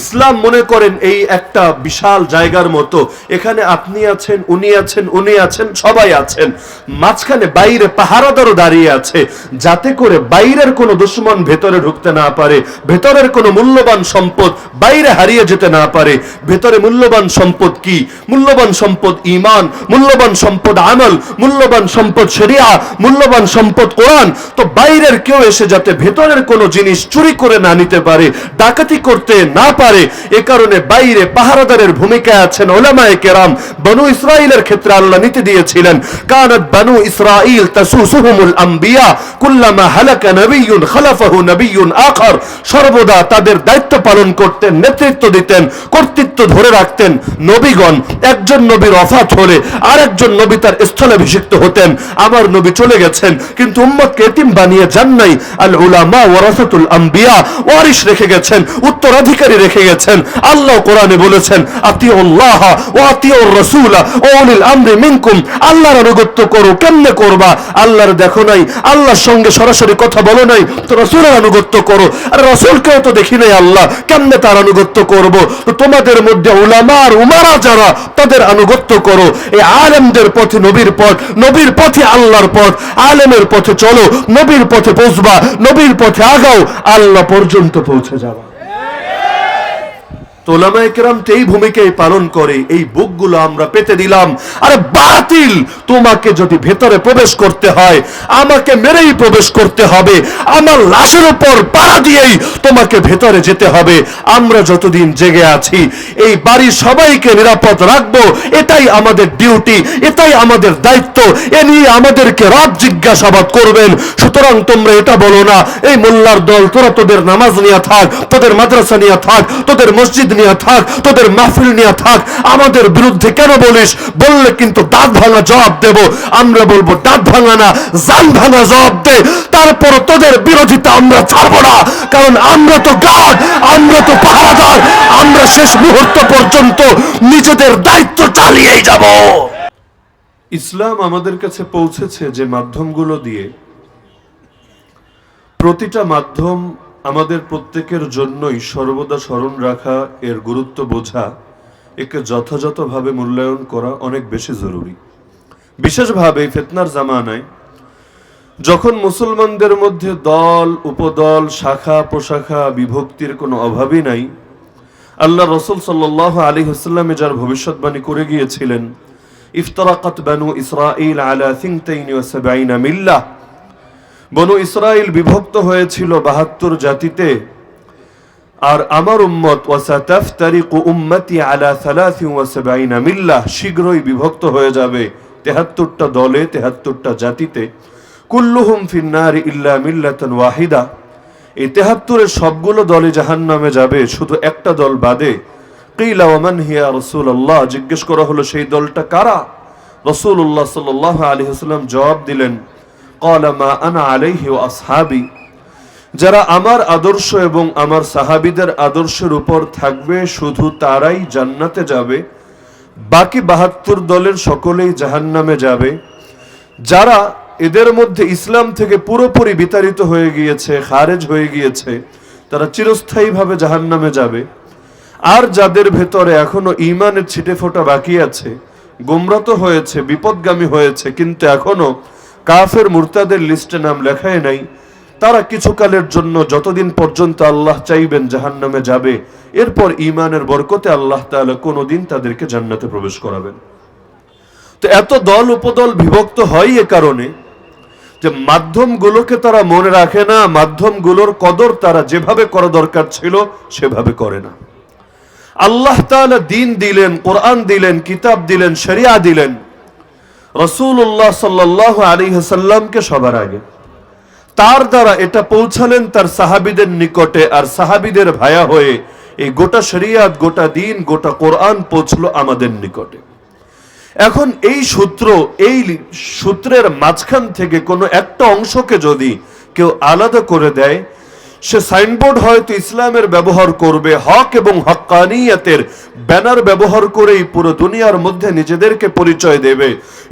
ইসলাম মনে করেন এই একটা বিশাল জায়গার মতো, এখানে আপনি আছেন, উনি আছেন, উনি আছেন, সবাই আছেন, মাঝখানে বাইরে পাহারাদারও দাঁড়িয়ে আছে, যাতে করে বাইরের কোনো দুশমন ভেতরে ঢুকতে না পারে, ভেতরের কোনো মূল্যবান সম্পদ বাইরে হারিয়ে যেতে না পারে। ভেতরে মূল্যবান সম্পদ কি? মূল্যবান সম্পদ ঈমান, মূল্যবান সম্পদ আমল, মূল্যবান সম্পদ শরিয়া, মূল্যবান সম্পদ কোরআন। তো বাইরের কেউ এসে যাতে ভেতরের কোনো জিনিস চুরি করে না নিতে পারে, ডাকাতি করতে না পারে, এ কারণে বাইরে পাহারাদারের ভূমিকায় আছেন উলামায়ে কেরাম। বনু ইসরাইলের ক্ষেত্রে আল্লাহ নীতি দিয়েছিলেন, কানাত বনু ইসরাইল তাসুসুহুমুল আম্বিয়া কুল্লামা হালাকা নবিয়্যুন খালাফাহু নবিয়্যুন আখার। সর্বদা তাদের দায়িত্ব পালন করতেন, নেতৃত্ব দিতেন, কর্তৃত্ব ধরে রাখতেন নবীগণ। একজন নবীর ওফাত হলে আরেকজন নবী তার স্থলাভিষিক্ত হতেন। আমার নবী চলে গেছেন, কিন্তু উম্মতকে এতিম বানিয়ে যান নাই। আল উলামা ওয়ারাসাতুল আম্বিয়া, ওয়ারিশ রেখে গেছেন, উত্তরাধিকারী রেখে গেছেন। আল্লাহ কোরআনে বলেছেন, আতিউল্লাহ ওয়া আতিউর রাসূল ওয়া উলিল আমরি মিনকুম। আল্লাহর আনুগত্য করো। কেমনে করবা? আল্লাহর দেখো নাই, আল্লাহর সঙ্গে সরাসরি কথা বলো নাই, তো রাসূলের আনুগত্য করো। আর রাসূলকেও তো দেখি নাই আল্লাহ, কেমনে তার আনুগত্য করব? তো তোমাদের মধ্যে উলামা আর উমারা যারা, তাদের আনুগত্য করো। এই আলেমদের পথে নবীর পথ, নবীর পথে আল্লাহর পথ। আলেমের পথে চলো, নবীর পথে পৌঁছবা, নবীর পথে আগাও, আল্লাহ পর্যন্ত পৌঁছে যাবা। তো উলামায়ে কেরাম এই ভূমিকাই পালন করে। এই বুকগুলো আমরা পেতে দিলাম। আরে বাতিল, তোমাকে যদি ভেতরে প্রবেশ করতে হয়, আমাকে মেরেই প্রবেশ করতে হবে, আমার লাশের উপর পাড়া দিয়েই তোমাকে ভেতরে যেতে হবে। আমরা যতদিন জেগে আছি, এই বাড়ির সবাইকে নিরাপদ রাখবো, এটাই আমাদের ডিউটি, এটাই আমাদের দায়িত্ব। এ নিয়ে আমাদেরকে রব জিজ্ঞাসাবাদ করবেন। সুতরাং তোমরা এটা বলো না, এই মোল্লার দল, তোরা তোদের নামাজ নিয়ে থাক, তোদের মাদ্রাসা নিয়ে থাক, তোদের মসজিদ নিয়ে থাক, তোদের মাহফিল নিয়ে থাক, আমাদের বিরুদ্ধে কেন বলিস? বললে কিন্তু দাঁত ভাঙা জবাব দেব। আমরা বলবো দাঁত ভাঙা না, জান ভাঙা জবাব দে। তারপর তোদের বিরোধিতা আমরা ছাড়বো না, কারণ আমরা তো গার্ড, আমরা তো পাহারাদার। আমরা শেষ মুহূর্ত পর্যন্ত নিজেদের দায়িত্ব চালিয়েই যাব। ইসলাম আমাদের কাছে পৌঁছেছে যে মাধ্যমগুলো দিয়ে, প্রতিটা মাধ্যম আমাদের প্রত্যেকের জন্যই সর্বদা স্মরণ রাখা, এর গুরুত্ব বোঝা, একে যথাযথভাবে মূল্যায়ন করা অনেক বেশি জরুরি। বিশেষভাবে ফিতনার জামানায়, যখন মুসলমানদের মধ্যে দল, উপদল, শাখা প্রশাখা, বিভক্তির কোনো অভাবই নাই, আল্লাহ রাসূল সাল্লাল্লাহু আলাইহি ওয়াসাল্লাম যার ভবিষ্যৎবাণী করে গিয়েছিলেন, ইফতারাকাত বানু ইসরাঈল আলা 72 মিল্লাহ। বনু ইসরাইল বিভক্ত হয়েছিল 72 জাতিতে, আর আমার উম্মত ওয়াসাতাফতারিকু উম্মতি আলা 73 মিল্লাহ, শীঘ্রই বিভক্ত হয়ে যাবে 73টা দলে, 73টা জাতিতে। কুল্লুহুম ফিন্নারি ইল্লা মিল্লাতান ওয়াহিদা। এই 73-এর সবগুলো দলে জাহান্নামে যাবে, শুধু একটা দল বাদে। কিলা ওয়া মান হিয়া রাসূলুল্লাহ, জিজ্ঞেস করা হলো সেই দলটা কারা? রাসূলুল্লাহ সাল্লাল্লাহু আলাইহি ওয়াসাল্লাম জবাব দিলেন, ক্বালা মা আনা আলাইহি ওয়া আসহাবি, যারা আমার আদর্শ এবং আমার সাহাবীদের আদর্শের উপর থাকবে, শুধু তারাই জান্নাতে যাবে, বাকি 72 দলের সকলেই জাহান্নামে যাবে। যারা এদের মধ্যে ইসলাম থেকে পুরোপুরি বিতাড়িত হয়ে গিয়েছে, খারেজ হয়ে গিয়েছে, তারা চিরস্থায়ীভাবে জাহান্নামে যাবে। আর যাদের ভেতরে এখনো ঈমানের ছিটেফোঁটা বাকি আছে, গোমরা তো হয়েছে, বিপদগামী হয়েছে, কিন্তু এখনো কাফের মুরতাদের লিস্টে নাম লেখায় নাই, তারা কিছুকালের জন্য, যতদিন পর্যন্ত আল্লাহ চাইবেন, জাহান্নামে যাবে। এরপর ঈমানের বরকতে আল্লাহ তাআলা কোনোদিন তাদেরকে জান্নাতে প্রবেশ করাবেন। তো এত দল উপদল বিভক্ত হয় এ কারণে যে মাধ্যমগুলোকে তারা মনে রাখে না, মাধ্যমগুলোর কদর তারা যেভাবে করা দরকার ছিল সেভাবে করে না। আল্লাহ তাআলা দ্বীন দিলেন, কোরআন দিলেন, কিতাব দিলেন, শরিয়া দিলেন রাসূলুল্লাহ সাল্লাল্লাহু আলাইহি ওয়াসাল্লামকে সবার আগে। তার দ্বারা এটা পৌঁছালেন তার সাহাবীদের নিকটে, আর সাহাবীদের ভায়া হয়ে এই গোটা শরিয়াত, গোটা দ্বীন, গোটা কোরআন পৌঁছলো আমাদের নিকটে। এখন এই সূত্রের মাঝখান থেকে কোনো একটা অংশকে যদি কেউ আলাদা করে দেয়, সে সাইনবোর্ড হয়তো ইসলামের ব্যবহার করবে, হক এবং হক্কানিয়াতের ব্যানার ব্যবহার করেই পুরো দুনিয়ার মধ্যে নিজেদেরকে পরিচয় দেবে,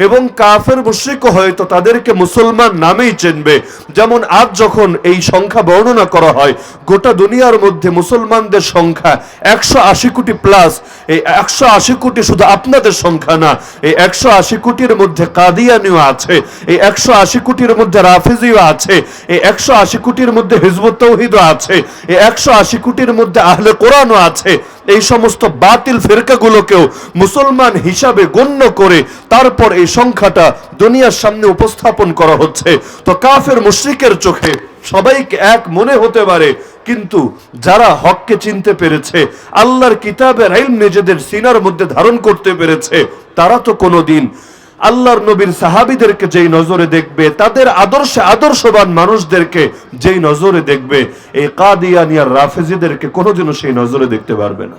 এবং কাফের মুশরিক হয়তো তাদেরকে মুসলমান নামেই চিনবে। যেমন আজ যখন এই সংখ্যা বর্ণনা করা হয়, গোটা দুনিয়ার মধ্যে মুসলমানদের সংখ্যা 180 কোটি প্লাস। এই 180 কোটি শুধু আপনাদের সংখ্যা না, এই 180 কোটির মধ্যে কাদিয়ানিও আছে, এই 180 কোটির মধ্যে রাফিজিও আছে, এই 180 কোটির মধ্যে হিজবুত তাওহীদও আছে, এই 180 কোটির মধ্যে আহলে কোরআনও আছে। এই সমস্ত বাতিল ফিরকাগুলোকেও মুসলমান হিসাবে গণ্য করে তারপর এই সংখ্যাটা দুনিয়ার সামনে উপস্থাপন করা হচ্ছে। তো কাফের মুশরিকের চোখে সবাইকে এক মনে হতে পারে, কিন্তু যারা হককে চিনতে পেরেছে, আল্লাহর কিতাবের ইলম নিজেদের সিনার মধ্যে ধারণ করতে পেরেছে, তারা তো কোনোদিন আল্লাহর নবীর সাহাবীদেরকে যেই নজরে দেখবে, তাদের আদর্শে আদর্শবান মানুষদেরকে যেই নজরে দেখবে, এই কাদিয়ানী আর রাফেজিদেরকে কোনোদিনও সেই নজরে দেখতে পারবে না।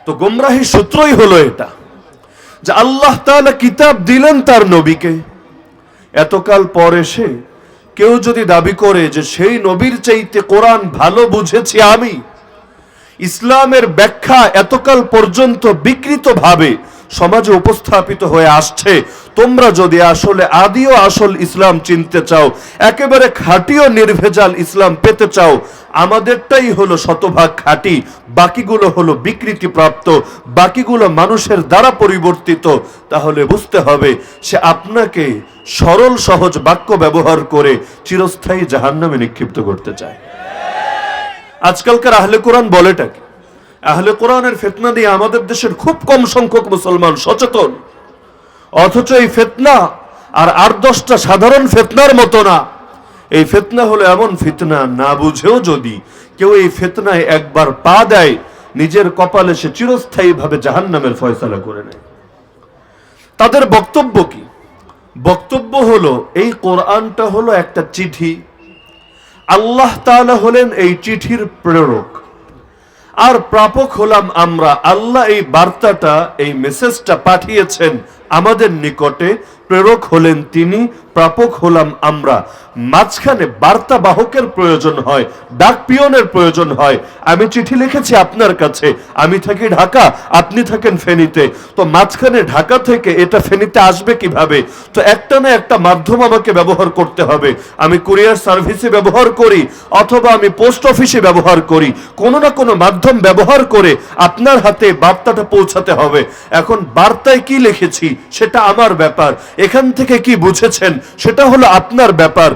তো গোমরাহি সূত্রই হলো এটা, যে আল্লাহ তাআলা কিতাব দিলেন তার নবীকে, এতকাল পর এসে কেউ যদি দাবি করে যে সেই নবীর চাইতে কোরআন ভালো বুঝেছি আমি, ইসলামের ব্যাখ্যা এতকাল পর্যন্ত বিকৃত ভাবে সমাজে উপস্থাপিত হয়ে আসছে, তোমরা যদি আসলে আদিও আসল ইসলাম চিনতে চাও, একেবারে খাঁটিও নির্ভেজাল ইসলাম পেতে চাও, আমাদেরটাই হলো শতভাগ খাঁটি, বাকিগুলো হলো বিকৃতিপ্রাপ্ত, বাকিগুলো মানুষের দ্বারা পরিবর্তিত, তাহলে বুঝতে হবে সে আপনাকে সরল সহজ বাক্য ব্যবহার করে চিরস্থায়ী জাহান্নামে নিক্ষিপ্ত করতে চায়। আজকালকার আহলে কোরআন বলেটা কি? আহলে কোরআনের ফিতনা দিয়ে আমাদের দেশের খুব কম সংখ্যক মুসলমান সচেতন, অথচ এই ফিতনা আর 8-10টা সাধারণ ফিতনার মতো না। এই ফিতনা হলো এমন ফিতনা, না বুঝেও যদি কেউ এই ফিতনায় একবার পা দেয়, নিজের কপালে সে চিরস্থায়ীভাবে জাহান্নামের ফয়সালা করে নেয়। তাদের বক্তব্য কি? বক্তব্য হলো এই কোরআনটা হলো একটা চিঠি, আল্লাহ তাআলা হলেন এই চিঠির প্রেরক, আর প্রাপক হলাম আমরা। আল্লাহ এই বার্তাটা, এই মেসেজটা পাঠিয়েছেন আমাদের নিকটে, প্রেরক হলেন তিনি, প্রাপক হলাম আমরা। মাঝখানে বার্তা বাহকের প্রয়োজন হয়, ডাক পিয়নের প্রয়োজন হয়। আমি চিঠি লিখেছি আপনার কাছে, আমি থাকি ঢাকা, আপনি থাকেন ফেনীতে, তো মাঝখানে ঢাকা থেকে এটা ফেনীতে আসবে কিভাবে? তো একটা না একটা মাধ্যম আমাকে ব্যবহার করতে হবে। আমি কুরিয়ার সার্ভিসে ব্যবহার করি, অথবা আমি পোস্ট অফিসে ব্যবহার করি, কোনো না কোনো মাধ্যম ব্যবহার করে আপনার হাতে বার্তাটা পৌঁছাতে হবে। এখন বার্তায় কি লিখেছি সেটা আমার ব্যাপার, এখান থেকে কি বুঝেছেন সেটা হলো আপনার ব্যাপার।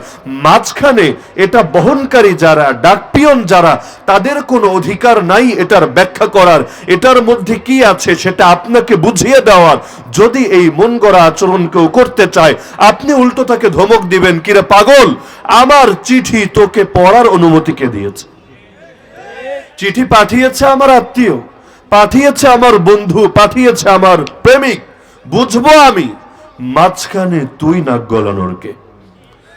মাঝখানে এটা বহনকারী যারা, ডাকপিয়ন যারা, তাদের কোনো অধিকার নাই এটার ব্যাখ্যা করার, এটার মধ্যে কি আছে সেটা আপনাকে বুঝিয়ে দেওয়ার। যদি এই মন গড়া আচরণ কেউ করতে চায়, আপনি উল্টো তাকে ধমক দিবেন, কিরে পাগল, আমার চিঠি তোকে পড়ার অনুমতি কে দিয়েছে? চিঠি পাঠিয়েছে আমার আত্মীয়, পাঠিয়েছে আমার বন্ধু, পাঠিয়েছে আমার প্রেমিক, বুঝবো আমি, মাঝখানে তুই নাক গলানোর কে?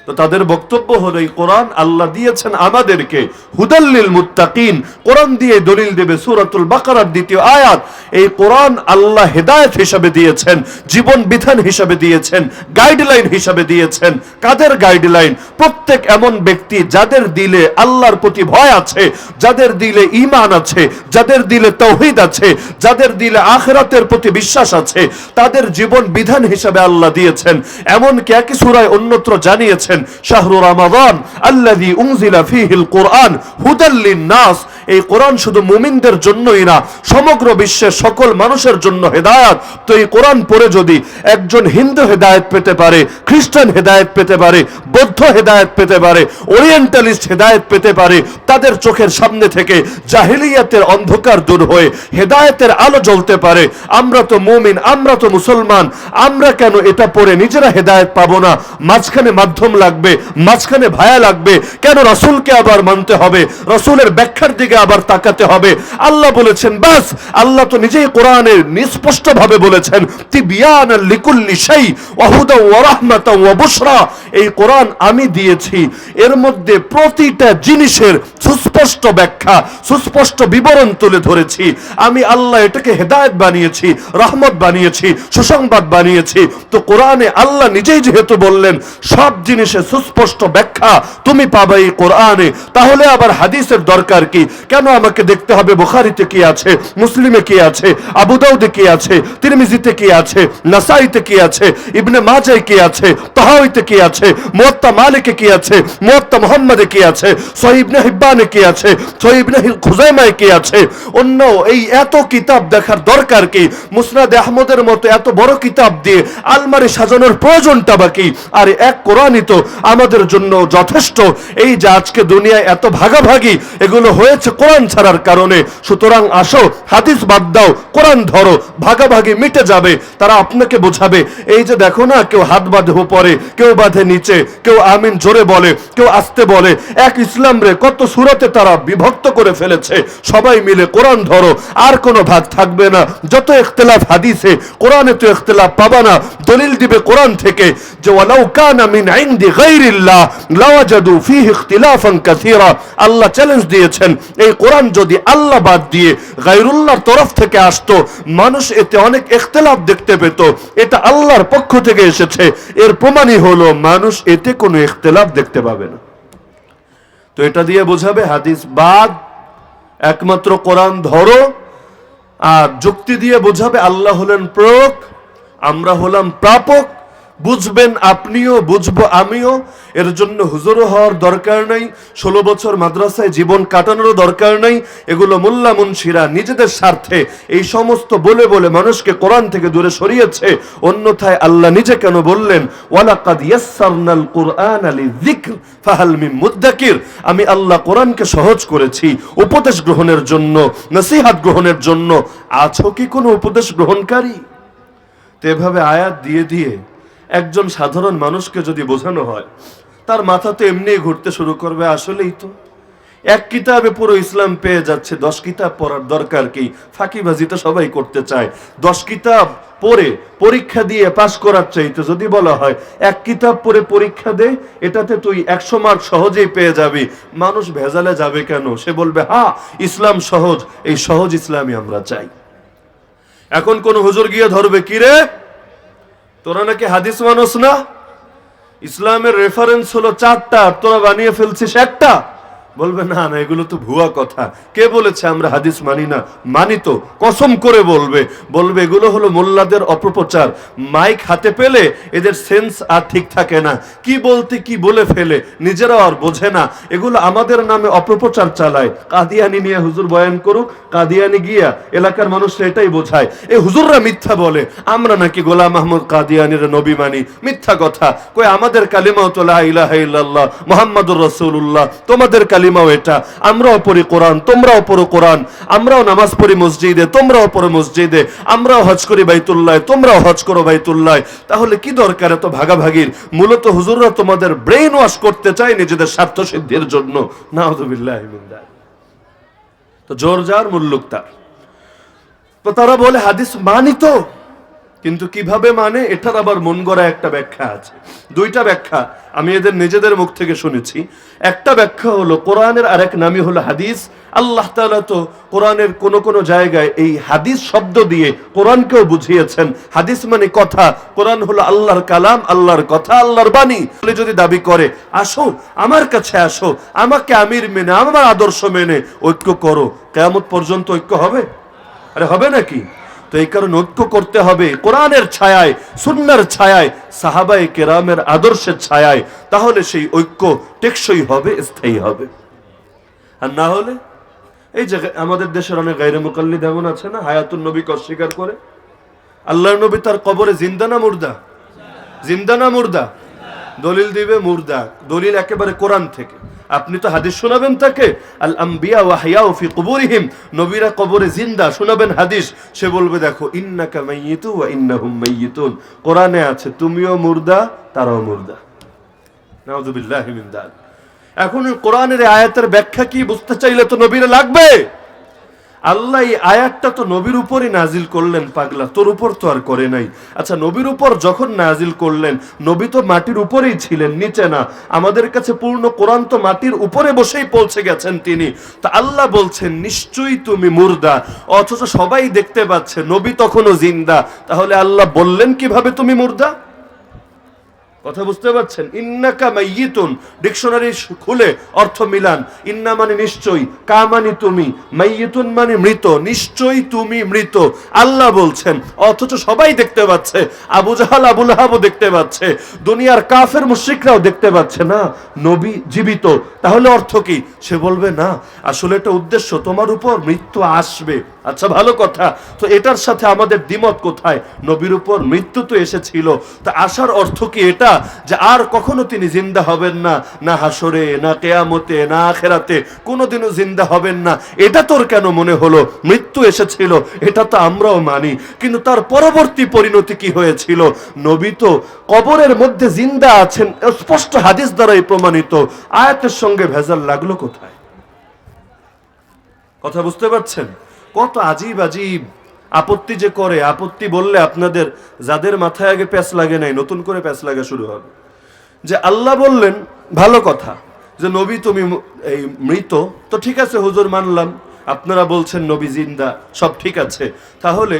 তো তাদের বক্তব্য হলো এই কোরআন আল্লাহ দিয়েছেন আমাদেরকে হুদাল্লিল মুত্তাকিন। কোরআন দিয়ে দলিল দেবে সূরাতুল বাকারার 2য় আয়াত। এই কোরআন আল্লাহ হেদায়েত হিসাবে দিয়েছেন, জীবন বিধান হিসাবে দিয়েছেন, গাইডলাইন হিসাবে দিয়েছেন। কাদের গাইডলাইন? প্রত্যেক এমন ব্যক্তি যাদের দিলে আল্লাহর প্রতি ভয় আছে, যাদের দিলে ঈমান আছে, যাদের দিলে তাওহীদ আছে, যাদের দিলে আখিরাতের প্রতি বিশ্বাস আছে, তাদের জীবন বিধান হিসাবে আল্লাহ দিয়েছেন। এমন কি একই সূরায় অন্যত্র জানিয়েছেন, শাহরু রমাদান আল্লাযী উনজিলা ফীহিল কুরআন হুদাল লিন-নাস। এই কোরআন শুধু মুমিনদের জন্যই না, সমগ্র বিশ্বের সকল মানুষের জন্য হেদায়েত। তো এই কোরআন পড়ে যদি একজন হিন্দু হেদায়েত পেতে পারে, খ্রিস্টান হেদায়েত পেতে পারে, বৌদ্ধ হেদায়েত পেতে পারে, ওরিয়েন্টালিস্ট হেদায়েত পেতে পারে, তাদের চোখের সামনে থেকে জাহিলিয়াতের অন্ধকার দূর হয়ে হেদায়েতের আলো জ্বলতে পারে। আমরা তো মুমিন, আমরা তো মুসলমান, আমরা কেন এটা পড়ে নিজেরা হেদায়েত পাবো না? মাঝখানে মাধ্যম লাগবে, মাঝখানে ভায়া লাগবে কেন? রাসূলকে আবার মানতে হবে, রাসূলের ব্যাখ্যার দিকে আবার তাকাতে হবে। আল্লাহ বলেছেন বাস, আল্লাহ তো নিজেই কোরআনে নিস্পষ্ট ভাবে বলেছেন তিবিয়ানাল লিকুল্লি শাই ওয়া হুদা ওয়া রাহমাতাও ওয়া বুশরা। এই কোরআন আমি দিয়েছি, এর মধ্যে প্রতিটা জিনিসের সুস্পষ্ট ব্যাখ্যা, সুস্পষ্ট বিবরণ তুলে ধরেছি। আমি আল্লাহ এটাকে হেদায়েত বানিয়েছি, রহমত বানিয়েছি, সুসংবাদ বানিয়েছি। তো কোরআনে আল্লাহ নিজেই যেহেতু বললেন সব জিনিসের সুস্পষ্ট ব্যাখ্যা তুমি পাবে এই কোরআনে, তাহলে আবার হাদিসের দরকার কি? কেন আমাকে দেখতে হবে বুখারীতে কি আছে, মুসলিমে কি আছে, আবু দাউদে কি আছে, তিরমিজিতে কি আছে, নাসাইতে কি আছে, ইবনে মাজায় কি আছে, তাহাউইতে কি আছে, মুয়াত্তা মালিকে কি আছে, মুয়াত্তা মুহাম্মাদে কি আছে, সহিহ ইবনে হিব্বানে কি আছে, সহিহ ইবনে খুজাইমায় কি আছে, অন্য এই এত কিতাব দেখার দরকার কি? মুসনাদে আহমদের মতো এত বড় কিতাব দিয়ে আলমারি সাজানোর প্রয়োজনটা বাকি? আর এক কোরআনই তো আমাদের জন্য যথেষ্ট। এই যে আজকে দুনিয়ায় এত ভাগাভাগি, এগুলো হয়েছে কোরআন ছাড়ার কারণে। সুতরাং আসো, হাদিস বাদ দাও, কোরআন ধরো, ভাগাভাগি মিটে যাবে। তারা আপনাকে বোঝাবে, এই যে দেখো না, কেউ হাত বাঁধে উপরে, কেউ বাঁধে নিচে, কেউ আমিন জোরে বলে, কেউ আস্তে বলে। এক ইসলাম রে কত সূরাতে তারা বিভক্ত করে ফেলেছে। সবাই মিলে কোরআন ধরো, আর কোনো ভাগ থাকবে না। যত ইখতিলাফ হাদিসে, কোরআনে তো ইখতিলাফ পাবা না। দলিল দিবে কোরআন থেকে যে ওয়ালাউ কানা মিন ইনদি গায়রিল্লাহ লাওয়াজাদু ফীহি ইখতিলাফান কাসীরা। আল্লাহ চ্যালেঞ্জ দিয়েছেন, এই কোরআন যদি আল্লাহ বাদ দিয়ে গায়রুল্লাহর তরফ থেকে আসতো, মানুষ এতে অনেক ইখতিলাফ দেখতে পেত। এটা আল্লাহর পক্ষ থেকে এসেছে, এর প্রমাণই হলো মানুষ এতে কোনো ইখতিলাফ দেখতে পাবে না। তো এটা দিয়ে বোঝাবে হাদিস বাদ, একমাত্র কোরআন ধরো। আর যুক্তি দিয়ে বোঝাবে আল্লাহ হলেন প্রয়োগ, আমরা হলাম প্রাপক। বুঝবেন আপনিও, বুঝবো আমিও। এর জন্য হুজুরও হওয়ার দরকার নাই, 16 বছর মাদ্রাসায় জীবন কাটানোরও দরকার নাই। এগুলো মোল্লা মুন্সিরা নিজেদের স্বার্থে এই সমস্ত বলে বলে মানুষকে কোরআন থেকে দূরে সরিয়েছে। অন্যথায় আল্লাহ নিজে কেন বললেন ওয়ালাকাদ ইয়াসসারনাল কুরআনা লিযিকর ফাহাল মিন মুদ্দাকির। আমি আল্লাহ কোরআনকে সহজ করেছি উপদেশ গ্রহণের জন্য, নসিহত গ্রহণের জন্য। আছো কি কোনো উপদেশ গ্রহণকারী? তো এভাবে আয়াত দিয়ে দিয়ে একজন সাধারণ মানুষকে যদি বোঝানো হয়, তার মাথা তো এমনি ঘুরতে শুরু করবে, আসলেই তো এক কিতাবে পুরো ইসলাম পেয়ে যাচ্ছে, 10 কিতাব পড়ার দরকার কি? ফাঁকিবাজি তো সবাই করতে চায়। 10 কিতাব পড়ে পরীক্ষা দিয়ে পাশ করার চাইতে যদি বলা হয় এক কিতাব পড়ে পরীক্ষা দে, এটাতে তুই 100 মার্ক সহজেই পেয়ে যাবি, মানুষ ভেজালে যাবে কেন? সে বলবে হ্যাঁ ইসলাম সহজ, এই সহজ ইসলামই আমরা চাই। এখন কোন হুজুর গিয়ে ধরবে, কি রে তোরা নাকি হাদিস মানুষ না, ইসলামের রেফারেন্স হলো 4টা, তোরা বানিয়ে ফেলছিস একটা। বলবে না না, এগুলো তো ভুয়া কথা। কে বলেছে আমরা হাদিস মানি না? মানি তো, কসম করে বলবে। বলবে এগুলো হলো মোল্লাদের অপপ্রচার। মাইক হাতে পেলে এদের সেন্স আর ঠিক থাকে না, কি বলতে কি বলে ফেলে, নিজেরাও আর বোঝে না। এগুলো আমাদের নামে অপপ্রচার চালায়। কাদিয়ানি নিয়ে হুজুর বয়ান করুক, কাদিয়ানি গিয়া এলাকার মানুষরা এটাই বোঝায় এই হুজুররা মিথ্যা বলে, আমরা নাকি গোলাম মাহমুদ কাদিয়ানির নবী মানি। মিথ্যা কথা। কই আমাদের কালিমাও তো লা ইলাহা ইল্লাল্লাহ মুহাম্মাদুর রাসূলুল্লাহ, তোমাদের কালিমাও এটা। আমরাও পড়ি কোরআন, তোমরাও পড়ো কোরআন। আমরাও নামাজ পড়ি মসজিদে, তোমরাও পড়ো মসজিদে। আমরাও হজ করি বাইতুল্লাহ, তোমরাও হজ করো বাইতুল্লাহ। তাহলে কি দরকার এত ভাগাভাগির? মূলত হুজুররা তোমাদের ব্রেইন ওয়াশ করতে চায় নিজেদের স্বার্থ সিদ্ধির জন্য। নাউযুবিল্লাহি মিন যালিক। তো জোর যার মুল্লুক তার। তো তারা বলে হাদিস মানি তো, কিন্তু কিভাবে মানে এটার আবার মন গড়া একটা ব্যাখ্যা আছে। 2টা ব্যাখ্যা আমি এদের নিজেদের মুখ থেকে শুনেছি। একটা ব্যাখ্যা হলো কোরআনের আরেক নামই হলো হাদিস। আল্লাহ তাআলা তো কোরআনের কোন কোন জায়গায় এই হাদিস শব্দ দিয়ে কোরআনকেও বুঝিয়েছেন। হাদিস মানে কথা, কোরআন হলো আল্লাহর কালাম, আল্লাহর কথা, আল্লাহর বাণী। বলে যদি দাবি করে আসো আমার কাছে, আসো আমাকে আমির মেনে, আমার আদর্শ মেনে ঐক্য করো, কিয়ামত পর্যন্ত ঐক্য হবে? আরে হবে নাকি? তো এই কারণে ঐক্য করতে হবে কোরআনের ছায়ায়, সুন্নাহর ছায়ায়, সাহাবায়ে কেরামের আদর্শের ছায়ায়। তাহলে সেই ঐক্য টেকসই হবে, স্থায়ী হবে। আর না হলে এই যে আমাদের দেশের অনেক গায়রে মুকাল্লিদ এমন আছে না, হায়াতুন নবীকে অস্বীকার করে। আল্লাহর নবী তার কবরে জিন্দা না মুর্দা? জিন্দা না মুর্দা? দলিল দিবে মুর্দা। দলিল একেবারে কোরআন থেকে। আপনি তো হাদিস শোনাবেন তাকে, আল আম্বিয়া ওয়া হায়াউ ফি কুবুরিহিম, নবীরা কবরে জিন্দা, শোনাবেন হাদিস। সে বলবে দেখো ইন্নাকা মাইয়িতু ওয়া ইন্নাহুম মাইয়িতুন, কোরআনে আছে তুমিও মুর্দা তারাও মুর্দা। নাউযুবিল্লাহি মিন যালিক। এখন কোরআনের আয়াতের ব্যাখ্যা কি বুঝতে চাইলে তো নবীরা লাগবে। আল্লাহ এই আয়াতটা তো নবীর উপরই নাজিল করলেন পাগলা, তোর উপর তো আর করে নাই। আচ্ছা, নবীর উপর যখন নাজিল করলেন, নবী তো মাটির উপরেই ছিলেন, নিচে না। আমাদের কাছে পূর্ণ কোরআন তো মাটির উপরে বসেই পৌঁছে গেছেন তিনি। তা আল্লাহ বলছেন নিশ্চয়ই তুমি মুর্দা, অথচ সবাই দেখতে পাচ্ছে নবী তখনও জিন্দা। তাহলে আল্লাহ বললেন কিভাবে তুমি মুর্দা? কথা বুঝতে পারছেন? ইন্নাকা মাইয়িতুন, ডিকশনারি খুলে অর্থ মিলান। ইন্না মানে নিশ্চয়ই, কা মানে তুমি, মাইয়িতুন মানে মৃত, নিশ্চয়ই তুমি মৃত আল্লাহ বলছেন, অথচ সবাই দেখতে পাচ্ছে। আবু জাহাল আবু লাহাবও দেখতে পাচ্ছে, দুনিয়ার কাফের মুশরিকরাও দেখতে পাচ্ছে না নবী জীবিত। তাহলে অর্থ কি? সে বলবে না, আসলে এটা উদ্দেশ্য, তোমার উপর মৃত্যু আসবে। আচ্ছা, ভালো কথা। তো এটার সাথে আমাদের দ্বিমত কোথায়? নবীর উপর মৃত্যু তো এসেছিল, তা আসার অর্থ কি এটা যে আর কখনো তিনি জিন্দা হবেন না, না হাসরে, না কিয়ামতে, না আখিরাতে কোনোদিনও জিন্দা হবেন না? এটা তোর কেন মনে হলো? মৃত্যু এসেছিল, এটা তো আমরাও মানি, কিন্তু তার পরবর্তী পরিণতি কি হয়েছিল? নবী তো কবরের মধ্যে জিন্দা আছেন, স্পষ্ট হাদিস দ্বারাই প্রমাণিত। আয়াতের সঙ্গে ভেজাল লাগলো কোথায়? কথা বুঝতে পারছেন? কত আজীব আজীব আপত্তি যে করে। আপত্তি বললে আপনাদের যাদের মাথায় আগে প্যাঁচ লাগে নাই, নতুন করে প্যাঁচ লাগা শুরু হবে। যে আল্লাহ বললেন ভালো কথা যে নবী তুমি এই মৃত, তো ঠিক আছে হুজুর মানলাম। আপনারা বলছেন নবী জিন্দা, সব ঠিক আছে। তাহলে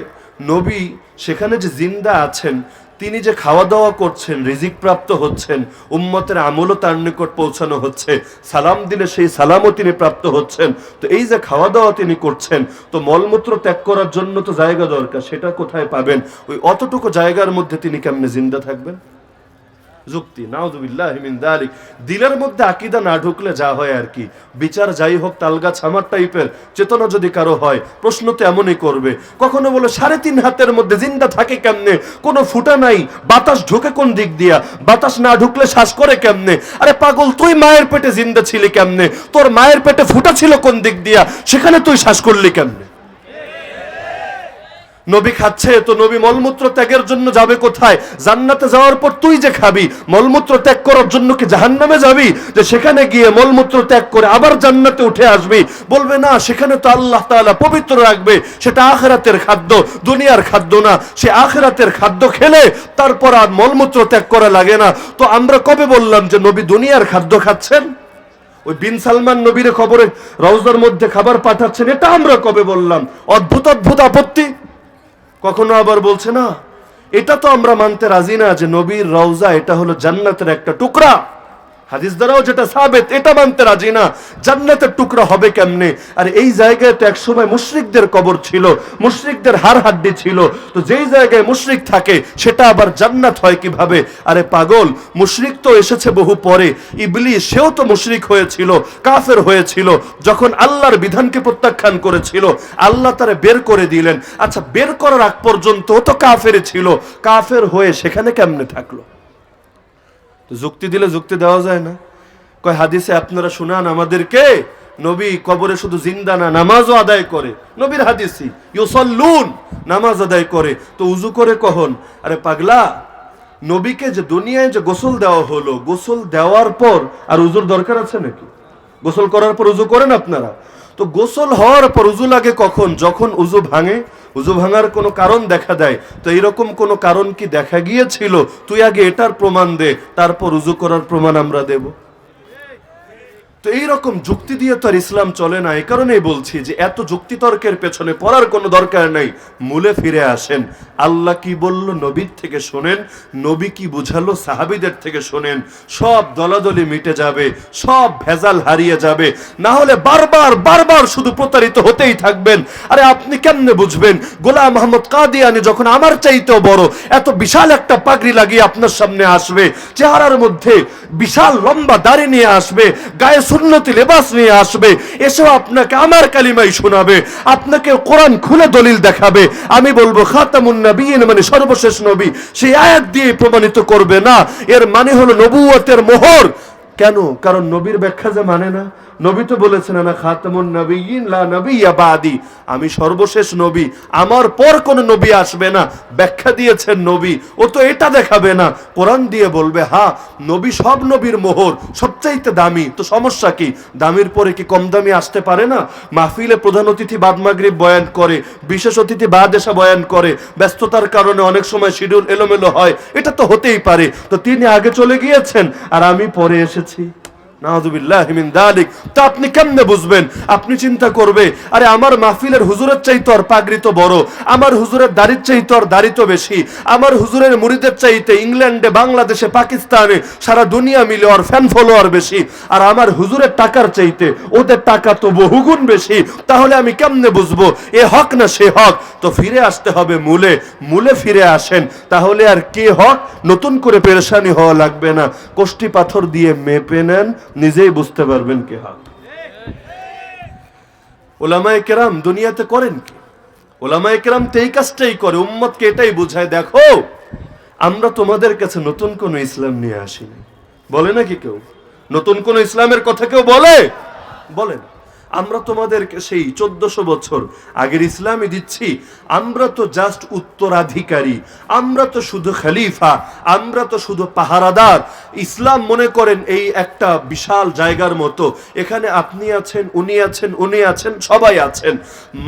নবী সেখানে যে জিন্দা আছেন, তিনি যে খাওয়া দাওয়া করছেন, রিজিক প্রাপ্ত হচ্ছেন, উম্মতের আমলও তার নিকট পৌঁছানো হচ্ছে, সালাম দিলে সেই সালামও তিনি প্রাপ্ত হচ্ছেন। তো এই যে খাওয়া দাওয়া তিনি করছেন, তো মলমূত্র ত্যাগ করার জন্য তো জায়গা দরকার, সেটা কোথায় পাবেন? ওই অতটুকু জায়গার মধ্যে তিনি কেমনে জিন্দা থাকবেন? যুক্তি, নাউযুবিল্লাহি মিন যালিক। দিলের মধ্যে আকীদা না ঢুকলে যা হয় আর কি। বিচার যাই হোক তালগাছ আমার টাইপের চেতনা যদি কারো হয়, প্রশ্ন তো এমনই করবে। কখনো বলে 3.5 হাতের মধ্যে জিন্দা থাকে কেমনে? কোনো ফুটা নাই, বাতাস ঢুকে কোন দিক দিয়া? বাতাস না ঢুকলে শ্বাস করে কেমনে? আরে পাগল, তুই মায়ের পেটে জিন্দা ছিলি কেমনে? তোর মায়ের পেটে ফুটা ছিল কোন দিক দিয়া? সেখানে তুই শ্বাস করলি কেমনে? নবী খাচ্ছে, তো নবী মলমূত্র ত্যাগের জন্য যাবে কোথায়? জান্নাতে যাওয়ার পর তুই যে খাবি, মলমূত্র ত্যাগ করার জন্য কি জাহান্নামে যাবি? যে সেখানে গিয়ে মলমূত্র ত্যাগ করে আবার জান্নাতে উঠে আসবি? বলবে না, সেখানে তো আল্লাহ তাআলা পবিত্র রাখবে, সেটা আখিরাতের খাদ্য, দুনিয়ার খাদ্য না। সে আখিরাতের খাদ্য খেলে তারপর আর মলমূত্র ত্যাগ করা লাগে না। তো আমরা কবে বললাম যে নবী দুনিয়ার খাদ্য খাচ্ছেন? ওই বিন সালমান নবীর খবরে রওজার মধ্যে খাবার পাঠাচ্ছেন, এটা আমরা কবে বললাম? অদ্ভুত অদ্ভুত আপত্তি। কখনো আবার বলছে না, এটা তো আমরা মানতে রাজি না যে নবীর রওজা এটা হলো জান্নাতের একটা টুকরা। হাদিস দ্বারাও যেটা সাবেত, এটা মানতে রাজি না। জান্নাতের টুকরা হবে কেমনে? আর এই জায়গায় তো একসময় মুশরিকদের কবর ছিল, মুশরিকদের হাড় হাড্ডি ছিল। তো যেই জায়গায় মুশরিক থাকে সেটা আবার জান্নাত হয় কিভাবে? আরে পাগল, মুশরিক তো এসেছে বহু পরে। ইবলিস, সেও তো মুশরিক হয়েছিল, কাফের হয়েছিল, যখন আল্লাহর বিধানকে প্রত্যাখ্যান করেছিল, আল্লাহ তারে বের করে দিলেন। আচ্ছা, বের করার আগ পর্যন্ত তো কাফের ছিল, কাফের হয়ে সেখানে কেমনে থাকলো? যুক্তি দিলে যুক্তি দেওয়া যায় না। কয় হাদিসে আপনারা শুনান আমাদেরকে, নবী কবরে শুধু জিন্দা না, নামাজও আদায় করে। নবীর হাদিসই ইউসাল্লুন, নামাজ আদায় করে। তো উজু করে কখন? আরে পাগলা, নবীকে যে দুনিয়ায় যে গোসল দেওয়া হলো, গোসল দেওয়ার পর আর উজুর দরকার আছে নাকি? গোসল করার পর উজু করেন আপনারা? তো গোসল হওয়ার পর উজু লাগে কখন? যখন উজু ভাঙে। উজু ভাঙার কোনো কারণ দেখা দেয়। তো এইরকম কোনো কারণ কি দেখা গিয়েছিল? তুই আগে এটার প্রমাণ দে, তারপর উজু করার প্রমাণ আমরা দেব। তো এইরকম যুক্তি দিয়ে তো আর ইসলাম চলে না। এই কারণেই বলছি যে এত যুক্তিতর্কের পেছনে পড়ার কোনো দরকার নেই, মূলে ফিরে আসেন। আল্লাহ কি বলল নবীর থেকে শোনেন, নবী কি বুঝালো সাহাবীদের থেকে শোনেন। সব দলাদলি মিটে যাবে, সব ভেজাল হারিয়ে যাবে। না হলে বারবার বারবার শুধু প্রতারিত হতেই থাকবেন। আরে আপনি কেমনে বুঝবেন? গোলাম মোহাম্মদ কাদিয়ানি যখন আমার চাইতেও বড় এত বিশাল একটা পাগড়ি লাগিয়ে আপনার সামনে আসবে, চেহারার মধ্যে বিশাল লম্বা দাড়ি নিয়ে আসবে, গায়ে সুন্নতি লেবাস নিয়ে আসবে, এসেও আপনাকে আমার কালিমাই শোনাবে, আপনাকে কোরআন খুলে দলিল দেখাবে, আমি বলবো খাতামুন নবিয়্যিন মানে সর্বশেষ নবী, সেই আয়াত দিয়ে প্রমাণিত করবে না। এর মানে হলো নবুয়তের মোহর কেন? কারণ নবীর ব্যাখ্যা যে মানে না। নবী তো বলেছেন আনা খাতামুন নবিয়্যিন লা নবিয়্যা বাদি, আমি সর্বশেষ নবী, আমার পর কোন নবী আসবে না। ব্যাখ্যা দিয়েছেন নবী, ও তো এটা দেখাবে না, কোরআন দিয়ে বলবে হ্যাঁ নবী সব নবীর মোহর, সবচাইতে দামি, তো সমস্যা কি? দামির পরে কি কম দামি আসতে পারে না? মাহফিলে প্রধান অতিথি বাদ মাগরিব বয়ান করে, বিশেষ অতিথি বাদ এসা বয়ান করে, ব্যস্ততার কারণে অনেক সময় শিডিউল এলোমেলো হয়, এটা তো হতেই পারে। তো তিনি আগে চলে গিয়েছেন আর আমি পরে এসেছি, নাউযুবিল্লাহি মিন যালিক। তা আপনি কেমনে বুঝবেন? আপনি চিন্তা করবে, আরে আমার মাহফিলের হুজুরের চাইতে আর পাগড়ি তো বড়, আমার হুজুরের দাড়ির চাইতে আর দাড়ি তো বেশি, আমার হুজুরের মুরিদের চাইতে ইংল্যান্ডে, বাংলাদেশে, পাকিস্তানে, সারা দুনিয়া মিলে আর ফ্যান ফলোয়ার বেশি, আর আমার হুজুরের টাকার চাইতে ওদের টাকা তো বহুগুণ বেশি। তাহলে আমি কেমনে বুঝবো এ হক না সে হক? তো ফিরে আসতে হবে মূলে, মূলে ফিরে আসেন, তাহলে আর কে হক নতুন করে পেরেশানি হওয়া লাগবে না। কোষ্ঠী পাথর দিয়ে মেপে নেন, নিজেই বুঝতে পারবেন কে হক। ওলামায়ে কেরাম দুনিয়াতে করেন কি? ওলামায়ে কেরাম তো এই কাজটাই করে, উম্মতকে এটাই বোঝায়, দেখো আমরা তোমাদের কাছে নতুন কোন ইসলাম নিয়ে আসিনি। বলে নাকি কেউ? নতুন কোন ইসলামের কথা কেউ বলে? বলেন, আমরা তোমাদেরকে সেই 1400 বছর আগের ইসলামই দিচ্ছি। আমরা তো জাস্ট উত্তরাধিকারী, আমরা তো শুধু খলিফা, আমরা তো শুধু পাহারাদার। ইসলাম মনে করেন এই একটা বিশাল জায়গার মতো, এখানে আপনি আছেন, উনি আছেন, উনি আছেন, সবাই আছেন,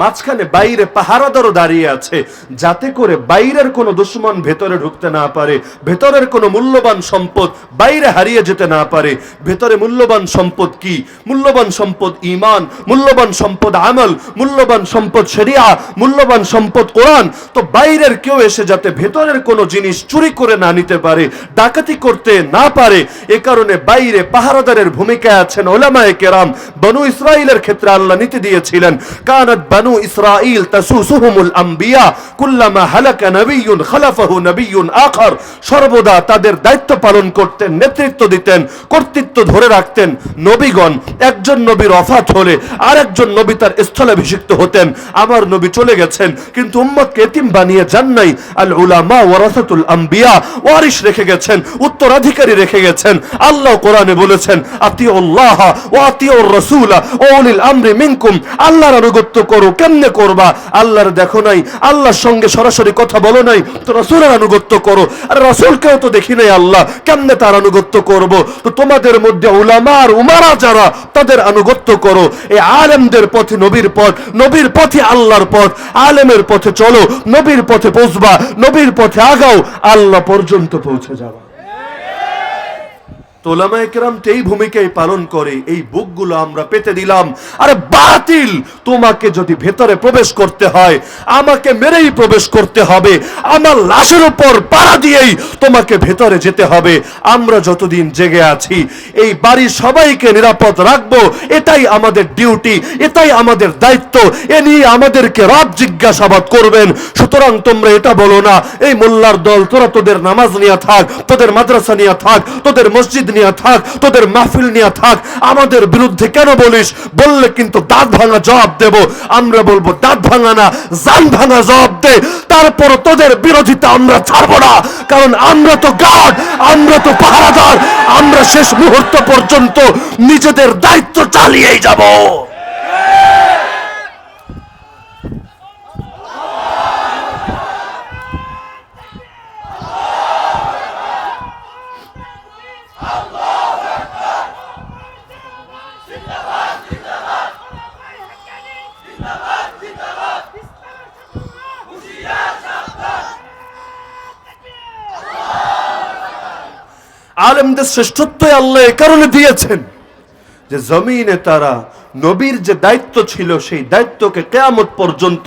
মাঝখানে বাইরে পাহারাদারও দাঁড়িয়ে আছে, যাতে করে বাইরের কোনো দুশমন ভেতরে ঢুকতে না পারে, ভেতরের কোনো মূল্যবান সম্পদ বাইরে হারিয়ে যেতে না পারে। ভেতরে মূল্যবান সম্পদ কি? মূল্যবান সম্পদ ঈমান, মূল্যবান সম্পদ আমল, মূল্যবান সম্পদ শরিয়া, মূল্যবান সম্পদ কোরআন। তো বাইরের কেউ এসে যাতে ভেতরের কোনো জিনিস চুরি করে না নিতে পারে, ডাকাতি করতে না পারে, এ কারণে বাইরে পাহারাদারের ভূমিকায় আছেন উলামায়ে কেরাম। বনু ইসরাইলের ক্ষেত্রে আল্লাহ নীতি দিয়েছিলেন, কানাত বনু ইসরাইল তাসুসুহুমুল আম্বিয়া কুল্লামা হালাকা নবিয়্যুন খালাফাহু নবিয়্যুন আখার। সর্বদা তাদের দায়িত্ব পালন করতেন, নেতৃত্ব দিতেন, কর্তৃত্ব ধরে রাখতেন নবীগণ। একজন নবীর ওফাত হলে আরেকজন নবী তার স্থলাভিষিক্ত হতেন। আমার নবী চলে গেছেন কিন্তু উম্মতকে এতিম বানিয়ে যান নাই। আল উলামা ওয়ারাসাতুল আম্বিয়া, ওয়ারিশ রেখে গেছেন, উত্তরাধিকারী রেখে গেছেন। আল্লাহ কোরআনে বলেছেন আতিউল্লাহ ওয়া আতিউর রাসূল ওয়া উলিল আমরি মিনকুম। আল্লাহর আনুগত্য করো। কেমনে করবা? আল্লাহর দেখো নাই, আল্লাহর সঙ্গে সরাসরি কথা বলো নাই, তো রাসূলের আনুগত্য করো। আর রাসূলকেও তো দেখি নাই আল্লাহ, কেমনে তার আনুগত্য করব? তো তোমাদের মধ্যে উলামা আর উমারা যারা, তাদের আনুগত্য করো। এই আলেমদের পথে নবীর পথ, নবীর পথে আল্লাহর পথ। আলেমের পথে চলো, নবীর পথে পৌঁছবা, নবীর পথে আগাও, আল্লাহ পর্যন্ত পৌঁছে যাবা। তো উলামায়ে কেরাম এই ভূমিকাই পালন করে। এই বুকগুলো আমরা পেতে দিলাম। আরে বাতিল, তোমাকে যদি ভেতরে প্রবেশ করতে হয়, আমাকে মেরেই প্রবেশ করতে হবে, আমার লাশের উপর পাড়া দিয়েই তোমাকে ভেতরে যেতে হবে। আমরা যতদিন জেগে আছি এই বাড়ির সবাইকে নিরাপদ রাখবো, এটাই আমাদের ডিউটি, এটাই আমাদের দায়িত্ব। এ নিয়ে আমাদেরকে রব জিজ্ঞাসাবাদ করবেন। সুতরাং তোমরা এটা বলো না এই মোল্লার দল, তোরা তোদের নামাজ নিয়ে থাক, তোদের মাদ্রাসা নিয়ে থাক, তোদের মসজিদ নিয়ে থাক, তোদের মাহফিল নিয়ে থাক, আমাদের বিরুদ্ধে কেন বলিস? বললে কিন্তু দাঁত ভাঙা জবাব দেব। আমরা বলবো দাঁত ভাঙা না, জান ভাঙা জবাব দে। তারপর তোদের বিরোধিতা আমরা ছাড়বো না, কারণ আমরা তো গার্ড, আমরা তো পাহারাদার। আমরা শেষ মুহূর্ত পর্যন্ত নিজেদের দায়িত্ব চালিয়েই যাব। আলেমদের শ্রেষ্ঠত্ব আল্লাহ এ কারণে দিয়েছেন যে জমিনে তারা নবীর যে দায়িত্ব ছিল সেই দায়িত্বকে কিয়ামত পর্যন্ত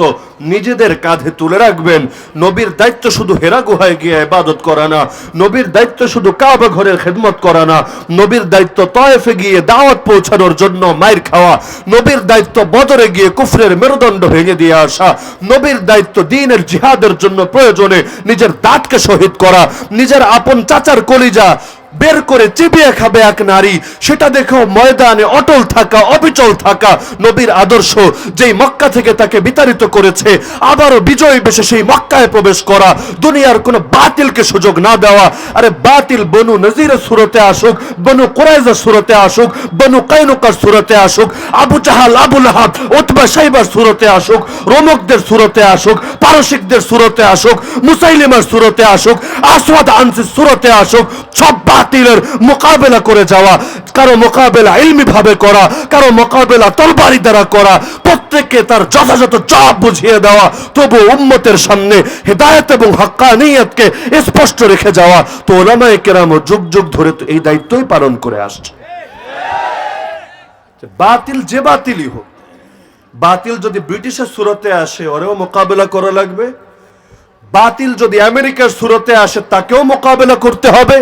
নিজেদের কাঁধে তুলে রাখবেন। নবীর দায়িত্ব শুধু হেরা গুহায় গিয়ে ইবাদত করা না, নবীর দায়িত্ব শুধু কাবা ঘরের খেদমত করা না, নবীর দায়িত্ব তায়েফে গিয়ে দাওয়াত পৌঁছানোর জন্য মাইর খাওয়া, নবীর দায়িত্ব বদরে গিয়ে কুফরের মেরুদণ্ড ভেঙে দিয়ে আসা, নবীর দায়িত্ব দ্বীনের জিহাদের জন্য প্রয়োজনে নিজের দাঁতকে শহীদ করা, নিজের আপন চাচার কলিজা বের করে চিবিয়ে খাবে এক নারী, সেটা দেখেও ময়দানে অটল থাকা, অবিচল থাকা, নবীর আদর্শ যেই মক্কা থেকে তাকে বিতাড়িত করেছে, আবারও বিজয়ী বেশে সেই মক্কায় প্রবেশ করা, দুনিয়ার কোনো বাতিলকে সুযোগ না দেওয়া। আরে বাতিল বনু নজিরের সুরতে আসুক, বনু কুরাইজার সুরতে আসুক, বনু কাইনুকার সুরতে আসুক, আবু জাহাল, আবু লাহাব, উতবা সাইবার সুরতে আসুক, রোমকদের সুরতে আসুক, পারসিকদের সুরতে আসুক, মুসাইলিমার সুরতে আসুক, আসওয়াদ আনসির সুরতে আসুক, সব বাতিলের মোকাবেলা করে যাওয়া। কারো মোকাবেলা ইলমি ভাবে করা, কারো মোকাবেলা তরবারি দ্বারা করা, প্রত্যেককে তার যথাযথ জবাব বুঝিয়ে দেওয়া, তবু উম্মতের সামনে হেদায়েত এবং হক্কানিয়তকে স্পষ্ট রেখে যাওয়া। তো উলামায়ে কেরাম যুগ যুগ ধরে তো এই দায়িত্বই পালন করে আসছে। বাতিল যে বাতিলই হোক, বাতিল যদি ব্রিটিশের সুরতে আসে ওরেও মোকাবেলা করা লাগবে, বাতিল যদি আমেরিকার সুরতে আসে তাকেও মোকাবেলা করতে হবে,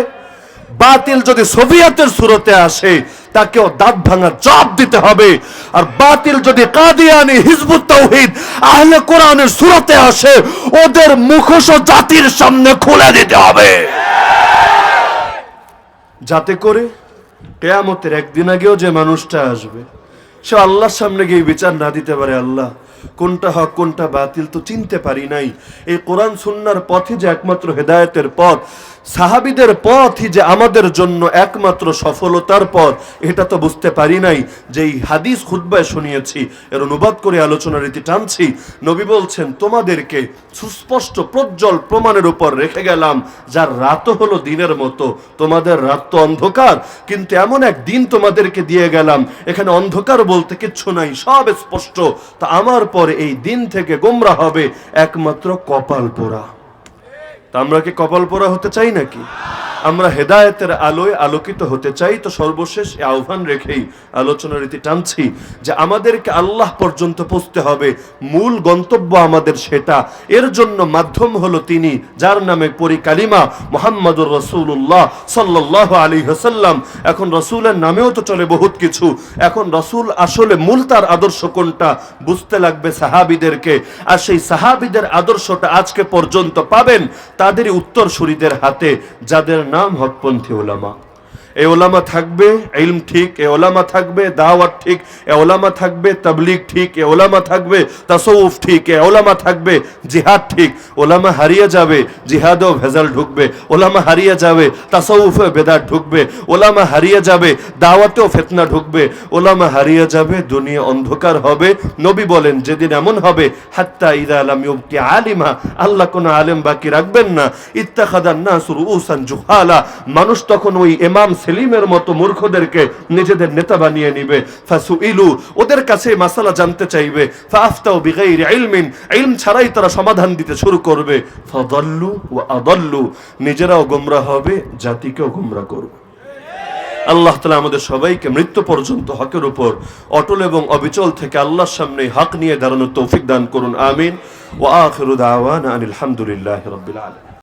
বাতিল যদি সোভিয়েতের সুরতে আসে তাকেও দাঁত ভাঙা জবাব দিতে হবে। আর বাতিল যদি কাদিয়ানি, হিজবুত তাওহীদ, আহলে কোরআনের সুরতে আসে ওদের মুখোশ জাতির সামনে খুলে দিতে হবে, যাতে করে কিয়ামতের একদিন আগেও যে মানুষটা আসবে সে আল্লাহর সামনে গিয়ে বিচার না দিতে পারে, আল্লাহ কোনটা হক কোনটা বাতিল তো চিনতে পারি নাই। এই কোরআন সুন্নাহর পথই যে একমাত্র হেদায়েতের পথ, সাহাবীদের পথই যে আমাদের জন্য একমাত্র সফলতার পথ, এটা তো বুঝতে পারি নাই। যেই হাদিস খুতবায় শুনিয়েছি এর অনুবাদ করে আলোচনার রীতি টানছি। নবী বলছেন, তোমাদেরকে সুস্পষ্ট প্রজ্জ্বল প্রমাণের উপর রেখে গেলাম যার রাতও হলো দিনের মতো, তোমাদের রাত তো অন্ধকার, কিন্তু এমন এক দিন তোমাদেরকে দিয়ে গেলাম এখানে অন্ধকার বলতে কিচ্ছু নাই, সব স্পষ্ট। তা আমার পরে এই দিন থেকে গোমরাহ হবে একমাত্র কপাল পোড়া। তা আমরা কি কপাল পোড়া হতে চাই নাকি? আমরা হেদায়েতের আলোয় আলোকিত হতে চাই। তো সর্বশেষ আহ্বান রেখেই আলোচনার রীতি টানছি যে আমাদেরকে আল্লাহ পর্যন্ত পৌঁছতে হবে, মূল গন্তব্য আমাদের সেটা। এর জন্য মাধ্যম হলো তিনি যার নামে পড়ি কালিমা, মুহাম্মাদুর রাসূলুল্লাহ সাল্লাল্লাহু আলাইহি ওয়াসাল্লাম। এখন রাসূলের নামেও তো চলে বহুত কিছু, এখন রাসূল আসলে মূল তার আদর্শ কোনটা বুঝতে লাগবে সাহাবীদেরকে। আর সেই সাহাবীদের আদর্শটা আজকে পর্যন্ত পাবেন তাদেরই উত্তরসূরিদের হাতে, যাদের নাম হকপন্থী ওলামা। এই ওলামা থাকবে ইলম ঠিক, এ ওলামা থাকবে দাওয়াত ঠিক, এ ওলামা থাকবে তাবলীগ ঠিক, এ ওলামা থাকবে তাসাউফ ঠিক, এ ওলামা থাকবে জিহাদ ঠিক। ওলামা হারিয়ে যাবে, জিহাদেও ভেজাল ঢুকবে, ওলামা হারিয়ে যাবে, তাসাউফে বেদাত ঢুকবে, ওলামা হারিয়ে যাবে, দাওয়াতেও ফিতনা ঢুকবে, ওলামা হারিয়ে যাবে, দুনিয়া অন্ধকার হবে। নবী বলেন যেদিন এমন হবে হাত্তা ইযা লাম ইউবকি আলিমা, আল্লাহ কোন আলেম বাকি রাখবেন না, ইত্তাখাযান নাসু রুউসান জুহালা, মানুষ তখন ওই ইমাম সেলিমের মতো মূর্খদেরকে নিজেদের নেতা বানিয়ে নিবে। ফাসুইলু, ওদের কাছে মাসালা জানতে চাইবে, ফাআফতাউ বিগাইরি ইলমিন, ইলম ছাড়াই তারা সমাধান দিতে শুরু করবে। ফাদাল্লু ওয়া আদাল্লু, নিজেরাও গোমরাহ হবে, জাতিকেও গোমরাহ করবে। আল্লাহ তাআলা আমাদের সবাইকে মৃত্যু পর্যন্ত হকের উপর অটল এবং অবিচল থেকে আল্লাহর সামনে হক নিয়ে দাঁড়ানোর তৌফিক দান করুন, আমিন। ওয়া আখিরু দাওয়ানা আনিল হামদুলিল্লাহি রাব্বিল আলামিন।